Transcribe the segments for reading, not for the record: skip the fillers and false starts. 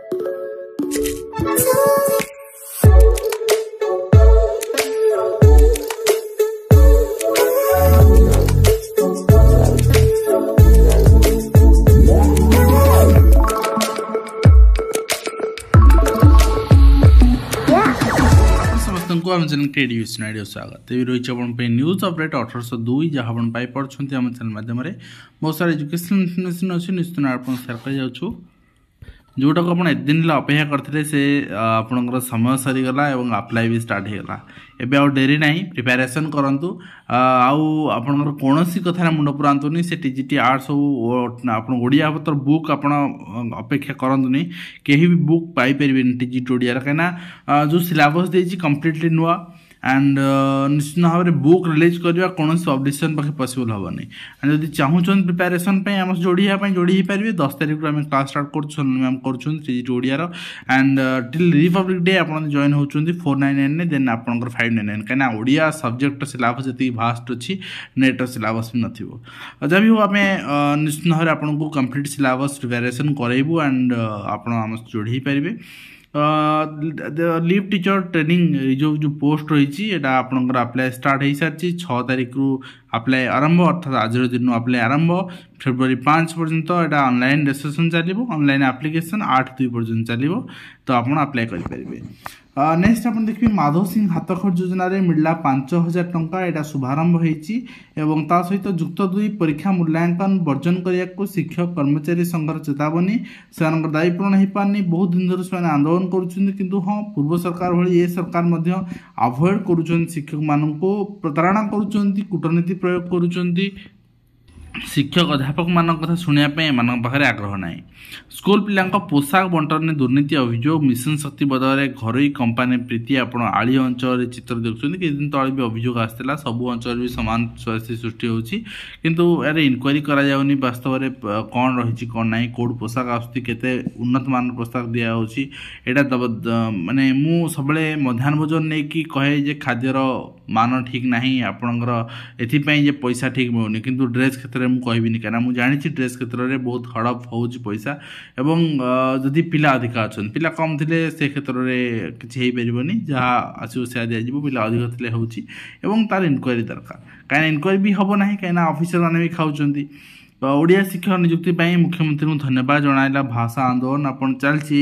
आम channel creative studio स्वागत ये रही है न्यूज अपडेट 1802 जहाँ आप पाइपे आम चैनल माध्यम बहुत सारा एजुकेशनल इनफॉरमेशन अच्छी निश्चित आप सेयार कर जोटा को आप दिन अपेक्षा करते से आपंकर समय सरीगला और अप्लाई भी स्टार्ट होगा एबे आ डेरी ना प्रिपेरेसन करूँ आपंकर कौन कथार मुंड पुरातुनि से टीजीटी आर्ट्स सब आप ओडिया पत्र बुक आप अपेक्षा करूँ कहीं भी बुक पाइपर टीजीटी ओडिया कहीं जो सिलेबस देती कम्प्लीटली नुआ एंड निश्चित भाव में बुक रिलीज करवा कौन पब्लिशन पाखे पॉसिबल हेनी एंड जब चाहूँ प्रिपेरेसन आम जोड़ी हो पारे 10 तारीख आम क्लास स्टार्ट कर Odiyar and till Republic day आप जॉइन होती 499 देन आप 599 कहीं ओडिया सब्जेक्ट सिलेबस जी भास्ट अच्छी नेट सिलेबस भी नथिबो जब भी हो आम निश्चित भाव में आपको कंप्लीट सिलेबस प्रिपेरेसन करेबू एंड आप जोड़ी पारे लीव टीचर ट्रेनिंग जो पोस्ट रही है आपंकर अप्लाई स्टार्ट हो सारी 6 तारीख रु अप्लाई आरंभ अर्थात आज दिन अप्लाई आरंभ फेब्रुआरी 5 पर्यंत यहाँ ऑनलाइन रजिस्ट्रेशन चलो ऑनलाइन एप्लिकेशन 8/2 पर्यंत चलो तो आप अप्लाई करेंगे। नेक्स्ट आप देखिए माधव सिंह हाथ खर्च योजना मिलला 5000 टंका यहाँ शुभारंभ होता सहित जुक्त 2 परीक्षा मूल्यांकन वर्जन करने को शिक्षक कर्मचारी संघर चेतावनी से दायी पूरण हो पारनी बहुत दिन धर से आंदोलन करूँ हाँ पूर्व सरकार भाई ये सरकार अवॉइड करुँच शिक्षक मान प्रतारणा करुँच कूटनीति प्रयोग करुँच शिक्षक अध्यापक मान कथा शुणापी एम पाखे आग्रह ना स्कूल पिला पोशाक बंटन दुर्नीति अभियोग मिशन शक्ति बदल घरोई कंपानी प्रीति आप आली अंचल चित्र देखुं कि दिन तले भी अभियोग आसाला सबू अंचल भी सामान परिस्थिति सृष्टि होती किंतु यार इनक्वारी करानी वास्तव में कौन रही कौन ना कौट पोशाक आसते उन्नत मान पोशाक दिखाई यहाँ मानने मुझे सब मध्याह्न भोजन नहीं कि कहे जे खाद्यर मान ठीक ना आपणकर एपाई पैसा ठीक मिलूनी किंतु ड्रेस क्षेत्र में कहबी कहीं मुझे जानी ड्रेस क्षेत्र में बहुत हड़प हो पैसा एवं जदि पिला अधिका अच्छा पिला कम थे से क्षेत्र में किसी पारनि जहाँ आसो से दिज्व पिला अधिक थे हो तार इनक्वारी दरकार कहीं इनक्वारी भी हम ना कहीं ऑफिसर मैंने भी खाऊँ ओडिया शिक्षक नियुक्ति मुख्यमंत्री को धन्यवाद जनाइला भाषा आंदोलन आप चलती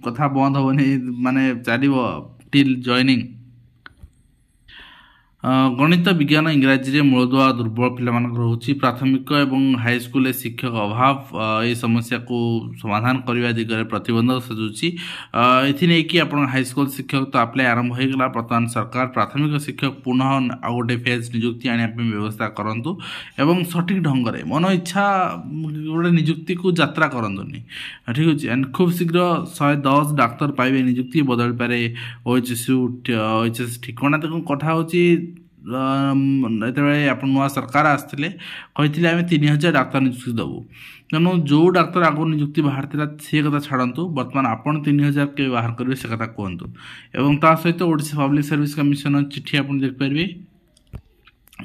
कथा बंद हेनी माने चलो टिल जॉइनिंग गणित विज्ञान इंग्राजी मूलदुआ दुर्बल पिला रोचे प्राथमिक और हाईस्कूल शिक्षक अभाव ये समस्या को समाधान करने दिगरे प्रतिबंधक सजुची ये कि आप हाईस्कूल शिक्षक तो अप्लाई आरंभ होगा बर्तमान सरकार प्राथमिक शिक्षक पुनः आ गोटे फेज नियुक्ति आने व्यवस्था करूँ एवं सठिक ढंग से मन इच्छा गोटे नियुक्ति को यात्रा करनी ठीक अच्छे एंड खूब शीघ्र 110 डाक्तर पाइबे नियुक्ति बदल पारे OHS ठिकाना देखो कथा हो आप नुआ सरकार आसते कहते आम 3000 डाक्तर नियुक्ति देवु तेणु जो डाक्तर आगु नियुक्ति बाहर सी कथा छाड़ू बर्तमान आपड़ 3000 के बाहर करेंगे से कथा कहतु एवं ता सहित ओडिशा पब्लिक सर्विस कमिशन चिठी आप देखिपारे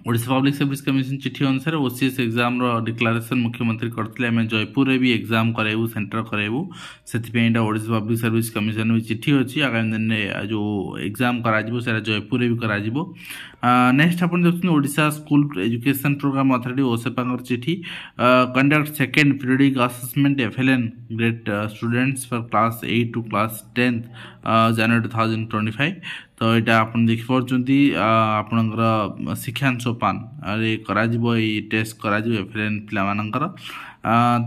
ओडिशा पब्लिक सर्विस कमिशन चिठी अनुसार OCS एग्जाम डिक्लेरेशन मुख्यमंत्री करते आम जयपुर में भी एग्जाम कराइबू सेंटर कराइबू से ओडिशा पब्लिक सर्विस कमिशन भी चिठी अच्छी आगामी दिन में जो एग्जाम करा जयपुर में भी करा नेक्स्ट आप देखते Odisha school education programme authority OSEPA चिठी conduct second periodic assessment FLN grade students for class 8 to class 10 January 2025 तो यहाँ आप देखिपुंट आपणकर शिक्षांश पान अरे टेस्ट कर FLN पिलामानंकर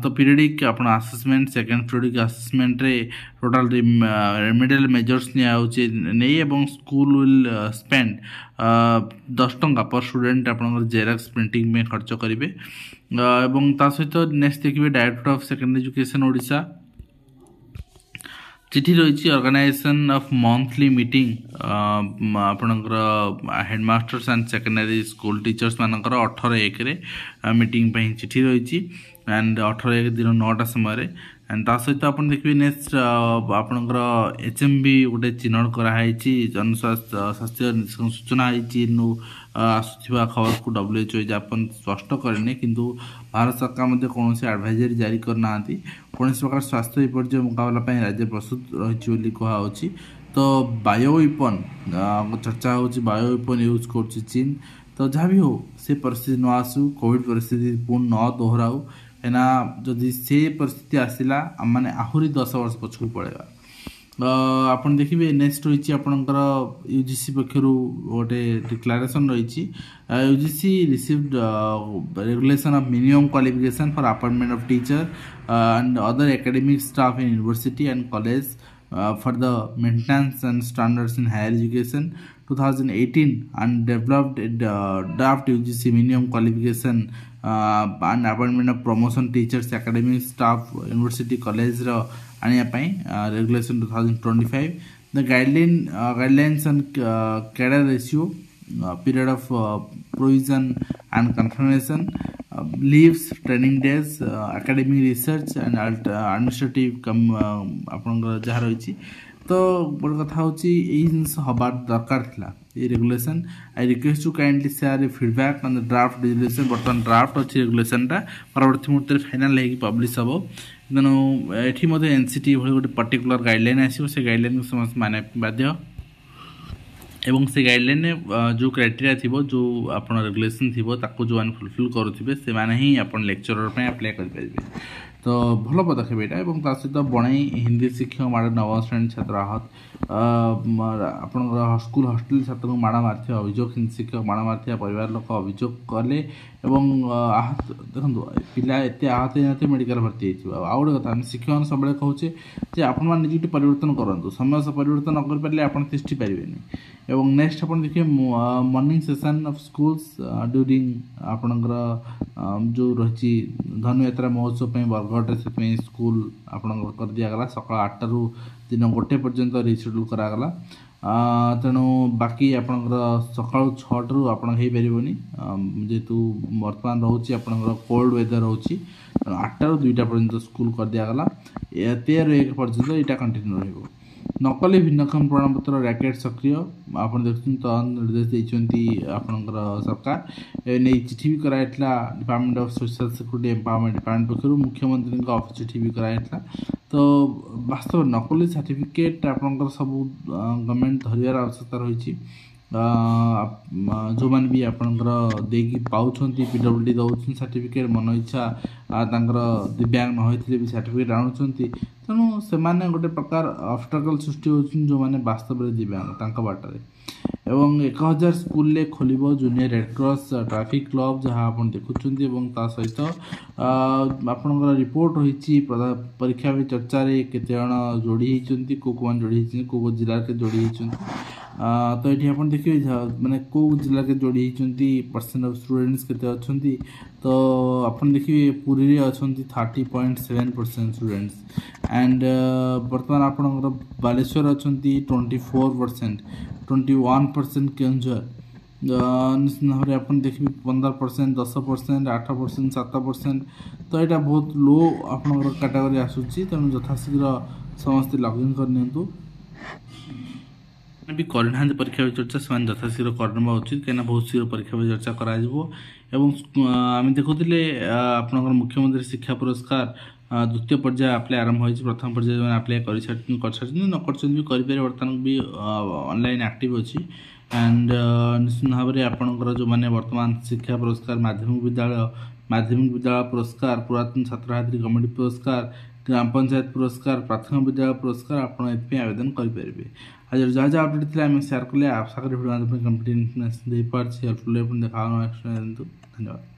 तो पीरियडिक आप असेसमेंट सेकेंड पीरियडिक असेसमेंट रे टोटाल रेमेडियल मेजर्स नहीं स्कूल विल स्पेंड 10 टंका पर स्टूडेंट आप जेरक्स प्रिंटिंग में खर्च करेंगे सहित नेक्स्ट देखिए director of secondary education Odisha चिठी रही ऑर्गेनाइजेशन ऑफ मंथली मीटिंग आपणकर headmasters and secondary school teachers मानकर 18/1 मीटिंग चिठी रही एंड 18/1 दिन 9टा समय एंड ता सहित आप देखिए नेक्स्ट आपणकर HMB गोटे चिन्हट कराई जनस्वास्थ्य सूचना आसुवा खबर को WHO जापान स्पष्ट करने किंतु भारत सरकार कौन एडवाइजरी जारी करना कौन प्रकार स्वास्थ्य विपर्य मुकाबला राज्य प्रस्तुत रही कहुच्छी तो बायोवेपन चर्चा हो बायोवेपन यूज कर चीन तो जहाँ भी हो से परिस्थिति न आसू कोविड परिस्थिति पुणी न दोहराऊ एना जदि से परिस्थिति आसला आम मैंने आहरी 10 वर्ष पछकू पड़ेगा आपन देखिए नेक्स्ट रही आपणकर UGC पक्षर गोटे डिक्लेरेशन रही UGC received regulation of minimum qualification for appointment of teacher and other academic staff in university and college for the maintenance and standards in higher education 2018 and developed draft UGC minimum qualification and appointment of promotion teachers academic staff university college ro aniya pai regulation 2025 the guidelines on cadre ratio period of provision and confirmation leaves training days academic research and administrative आपन जहाँ रही तो बड़ कथा हूँ जिनस हबार दरकार था ये regulation I request to kindly share feedback on the draft regulation बर्तमान ड्राफ्ट अच्छी रेगुलेशनटा परवर्ती मुहूर्त में फाइनाल होगी पब्लिश हम तेणु ये NCT भाई गोटे पर्टिकुलर गाइडलाइन आसो से गाइडलाइन को समस्त माने बाध्य एवं से गाइडलाइन जो क्राइटेरिया थी जो आप रेगुलेशन थी ताको जो मैंने फुलफिल करुवे से मैंने ही आप लेक्चरर अप्लाई करेंगे तो भल पदक्षेप यहाँ सहित बणाई हिंदी शिक्षक माड़ नवम श्रेणी छात्र आहत आप स्कूल हॉस्टेल छात्र को माड़ मार अभियोग हिंदी शिक्षक माड़ मार परिवार लोक अभियोग कले आहत देखो पिला एत आहत होते मेडिकल भर्ती आउ गोटे कथा शिक्षक मैंने सब कहचे आप निजी परिवर्तन करूँ समय परिवर्तन न करें आप तिष्ठि पारे एवं नेक्स्ट आप देखिए morning session of schools during आपणकर जो रही धनुयात्रा महोत्सव बरगढ़ से स्कूल आपणकर कर दिगला सकाल 8 रू दिन 1 पर्यंत रिशेड्यूल करागला तेणु बाकी आपणकर सकाल 6 रू आप जेहेतु बर्तमान रोचे आपणकर कोल्ड वेदर रोचे तेणु 8 रू 2टा पर्यंत स्कूल कर दिगला 13 पर्यंत यहाँ कंटिन्यू रही नकली भिन्नक्षम प्रमाणपत्र रैकेट सक्रिय आप देखते निर्देश देती आपणकर सरकार नहीं चिठी भी कराइला department of social security empowerment department पक्षर मुख्यमंत्री ऑफिस चिठी भी कराइला तो वास्तव नकली सर्टिफिकेट आपणकर सब गवर्नमेंट धरियार आवश्यकता रही जो मैंने भी आपणकर देकी पाँच PWD दौरान सर्टिफिकेट मन इच्छा दिव्यांग न होते भी सर्टिफिकेट आणुंट तेणु से गोटे प्रकार ऑब्स्टेकल सृष्टि होती जो मैंने वास्तव में दिव्यांग बाटर एवं 1000 स्कूल खोल junior red cross traffic club जहाँ आप देखुं सहित आपणकर रिपोर्ट रही परीक्षा पे चर्चा केते जन जोड़ी होती कौ जोड़ी कौ जिले के जोड़ी होती तो ये आप देखिए माने कौ जिले के जोड़ी होती परसेंट ऑफ स्टूडेंट्स केते अच्छी तो आप देखिए पुरी अच्छा 30.7% स्टूडेंट्स एंड बर्तमान आपणकर बालेश्वर अच्छा 24% 21% केन्दुझर निश्चित भाव में आप देखिए 15% 10% 8% 7% तो यहाँ बहुत लो आपणकर कैटेगरी आसूची तेणु यथाशीघ्र समस्ते लॉगिन करनी भी करना परीक्षा पे चर्चा से यथाशीघ्र करना उचित कहीं बहुत शीघ्र परीक्षा पे चर्चा करें देखुले आपणकर मुख्यमंत्री शिक्षा पुरस्कार द्वितीय पर्याय अप्लाई आरंभ हो प्रथम पर्याय मैंने अप्लाई कर न कर बर्तमान भी ऑनलाइन एक्टिव अच्छी एंड निश्चित भाव में आपणकर जो मैंने वर्तमान शिक्षा पुरस्कार माध्यमिक विद्यालय पुरस्कार पुरातन छात्र कमिटी पुरस्कार ग्राम पंचायत पुरस्कार प्राथमिक विद्यालय पुरस्कार आप आवेदन करेंगे आज जहाँ जहाँ अपडेट थी आम सेयार कले आशा करी भिडियो कंप्लीट हेल्पफुल देखा धन्यवाद।